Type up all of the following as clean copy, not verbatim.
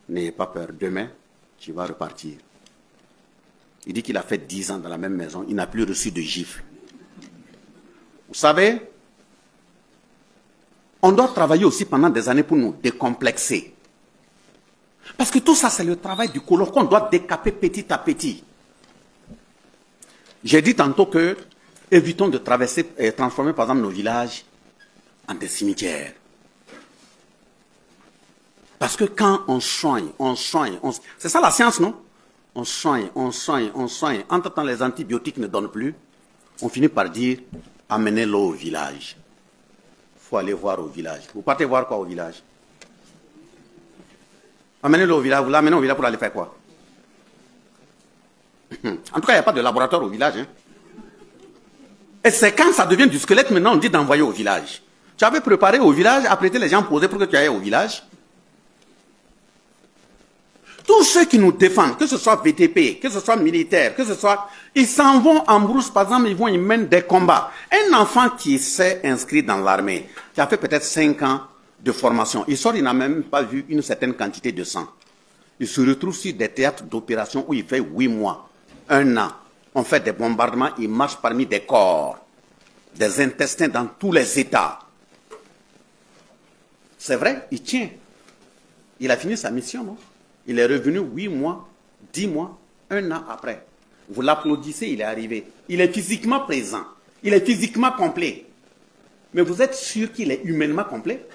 n'ayez pas peur, demain, tu vas repartir. Il dit qu'il a fait 10 ans dans la même maison, il n'a plus reçu de gifle. Vous savez, on doit travailler aussi pendant des années pour nous décomplexer. Parce que tout ça, c'est le travail du colon qu'on doit décaper petit à petit. J'ai dit tantôt que, évitons de traverser et transformer par exemple nos villages en des cimetières. Parce que quand on soigne, c'est ça la science, non? On soigne. Entre-temps, les antibiotiques ne donnent plus. On finit par dire, amenez-le au village. Il faut aller voir au village. Vous partez voir quoi au village? Amenez-le au village. Vous l'amenez au village pour aller faire quoi? En tout cas, il n'y a pas de laboratoire au village. Hein. Et c'est quand ça devient du squelette, maintenant on dit d'envoyer au village. Tu avais préparé au village, apprêté les gens posés pour que tu ailles au village. Tous ceux qui nous défendent, que ce soit VTP, que ce soit militaire, que ce soit... Ils s'en vont en brousse, par exemple, ils mènent des combats. Un enfant qui s'est inscrit dans l'armée, qui a fait peut-être 5 ans de formation, il sort, il n'a même pas vu une certaine quantité de sang. Il se retrouve sur des théâtres d'opération où il fait 8 mois, 1 an. On fait des bombardements, il marche parmi des corps, des intestins dans tous les états. C'est vrai, il tient. Il a fini sa mission, non? Il est revenu 8 mois, 10 mois, 1 an après. Vous l'applaudissez, il est arrivé. Il est physiquement présent. Il est physiquement complet. Mais vous êtes sûr qu'il est humainement complet?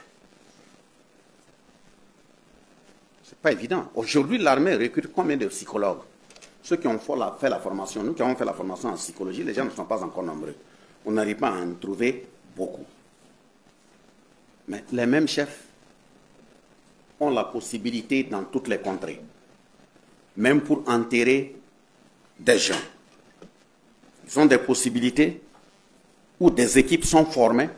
Ce n'est pas évident. Aujourd'hui, l'armée recrute combien de psychologues? Ceux qui ont fait la formation, nous qui avons fait la formation en psychologie, les gens ne sont pas encore nombreux. On n'arrive pas à en trouver beaucoup. Mais les mêmes chefs ont la possibilité dans toutes les contrées, même pour enterrer des gens. Ils ont des possibilités où des équipes sont formées,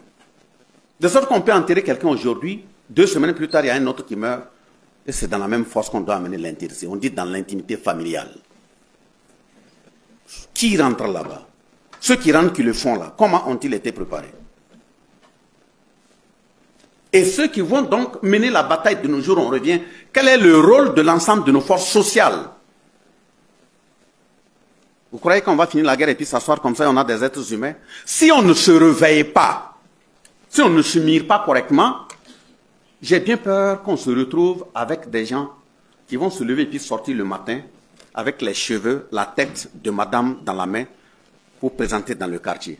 de sorte qu'on peut enterrer quelqu'un aujourd'hui, 2 semaines plus tard, il y a un autre qui meurt, et c'est dans la même force qu'on doit amener l'intéresser. On dit dans l'intimité familiale. Qui rentre là-bas? Ceux qui rentrent, qui le font là, comment ont-ils été préparés? Et ceux qui vont donc mener la bataille de nos jours, on revient, quel est le rôle de l'ensemble de nos forces sociales? Vous croyez qu'on va finir la guerre et puis s'asseoir comme ça, on a des êtres humains? Si on ne se réveille pas, si on ne se mire pas correctement, j'ai bien peur qu'on se retrouve avec des gens qui vont se lever et puis sortir le matin avec les cheveux, la tête de madame dans la main pour présenter dans le quartier.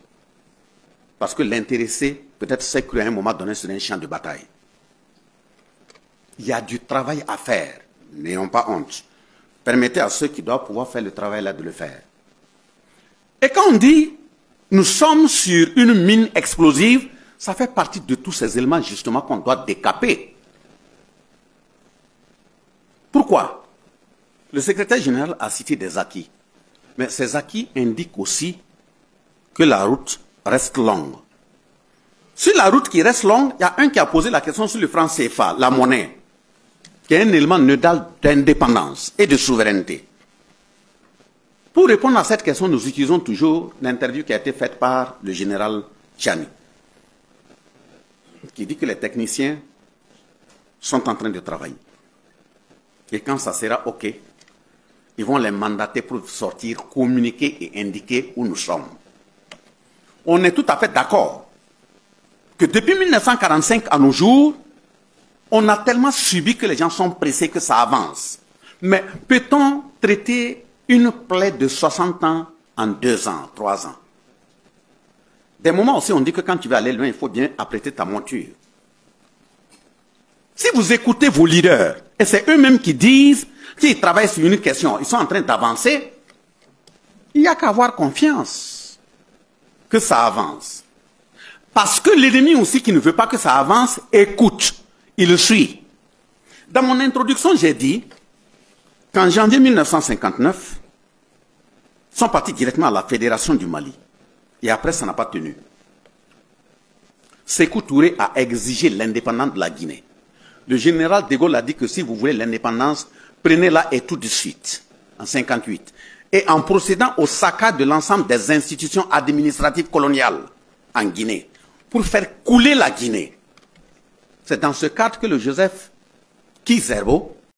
Parce que l'intéressé, peut-être s'est cru à un moment donné sur un champ de bataille. Il y a du travail à faire. N'ayons pas honte. Permettez à ceux qui doivent pouvoir faire le travail là de le faire. Et quand on dit, nous sommes sur une mine explosive, ça fait partie de tous ces éléments justement qu'on doit décaper. Pourquoi? Le secrétaire général a cité des acquis. Mais ces acquis indiquent aussi que la route reste longue. Sur la route qui reste longue, il y a un qui a posé la question sur le franc CFA, la monnaie, qui est un élément nodal d'indépendance et de souveraineté. Pour répondre à cette question, nous utilisons toujours l'interview qui a été faite par le général Tchani, qui dit que les techniciens sont en train de travailler. Et quand ça sera OK, ils vont les mandater pour sortir, communiquer et indiquer où nous sommes. On est tout à fait d'accord que depuis 1945 à nos jours, on a tellement subi que les gens sont pressés que ça avance. Mais peut-on traiter une plaie de 60 ans en 2 ans, 3 ans? Des moments aussi, on dit que quand tu vas aller loin, il faut bien apprêter ta monture. Si vous écoutez vos leaders, et c'est eux-mêmes qui disent qu'ils travaillent sur une question, ils sont en train d'avancer, il n'y a qu'à avoir confiance que ça avance. Parce que l'ennemi aussi qui ne veut pas que ça avance, écoute, il le suit. Dans mon introduction, j'ai dit qu'en janvier 1959, ils sont partis directement à la Fédération du Mali. Et après, ça n'a pas tenu. Sékou Touré a exigé l'indépendance de la Guinée. Le général de Gaulle a dit que si vous voulez l'indépendance, prenez-la et tout de suite, en 1958. Et en procédant au saccage de l'ensemble des institutions administratives coloniales en Guinée, pour faire couler la Guinée. C'est dans ce cadre que le Joseph Kizerbo